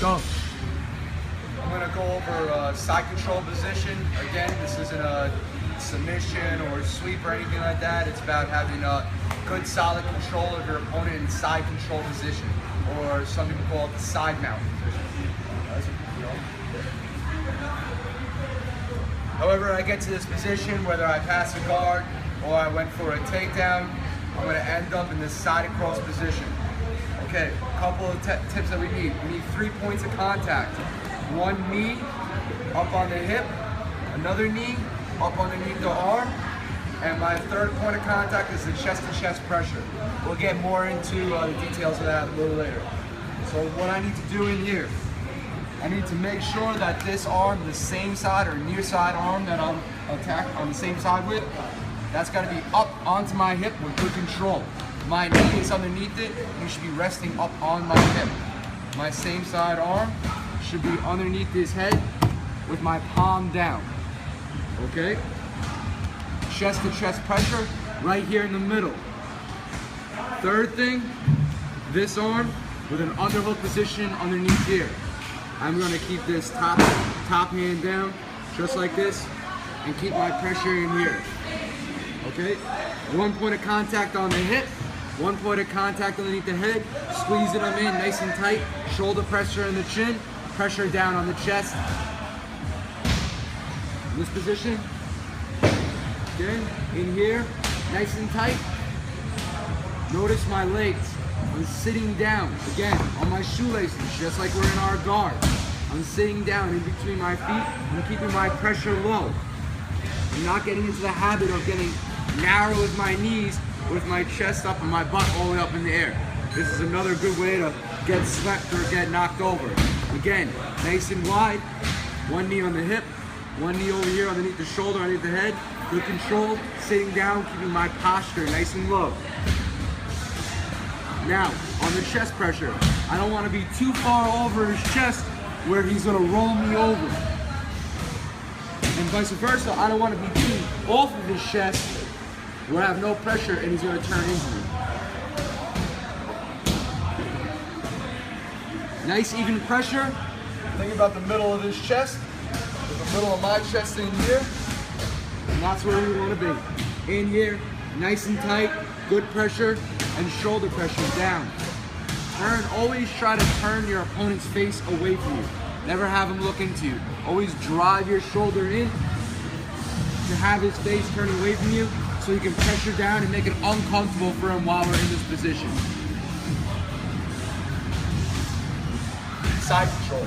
go. I'm gonna go over side control position. Again, this isn't a submission or sweep or anything like that. It's about having a good solid control of your opponent in side control position, or some people call it the side mount position. However I get to this position, whether I pass a guard or I went for a takedown, I'm going to end up in this side cross position. Okay, a couple of tips that we need. We need 3 points of contact. One knee up on the hip, another knee up underneath the arm, and my third point of contact is the chest-to-chest pressure. We'll get more into the details of that a little later. So what I need to do in here, I need to make sure that this arm, the same side or near side arm that I'm attacked on the same side with, that's got to be up onto my hip with good control. My knee is underneath it, you should be resting up on my hip. My same side arm should be underneath his head with my palm down. Okay? Chest to chest pressure right here in the middle. Third thing, this arm with an underhook position underneath here. I'm gonna keep this top hand down, just like this, and keep my pressure in here. Okay? 1 point of contact on the hip, 1 point of contact underneath the head, squeezing them in nice and tight, shoulder pressure in the chin, pressure down on the chest. In this position, okay, in here, nice and tight. Notice my legs. I'm sitting down, again, on my shoelaces, just like we're in our guard. I'm sitting down in between my feet. I'm keeping my pressure low. I'm not getting into the habit of getting narrow with my knees, with my chest up and my butt all the way up in the air. This is another good way to get swept or get knocked over. Again, nice and wide. One knee on the hip, one knee over here underneath the shoulder, underneath the head. Good control, sitting down, keeping my posture nice and low. Now, on the chest pressure, I don't want to be too far over his chest where he's going to roll me over. And vice versa, I don't want to be too off of his chest where I have no pressure and he's going to turn into me. Nice even pressure. Think about the middle of his chest, with the middle of my chest in here, and that's where we want to be. In here, nice and tight, good pressure, and shoulder pressure down. Always try to turn your opponent's face away from you. Never have him look into you. Always drive your shoulder in to have his face turning away from you so you can pressure down and make it uncomfortable for him while we're in this position. Side control.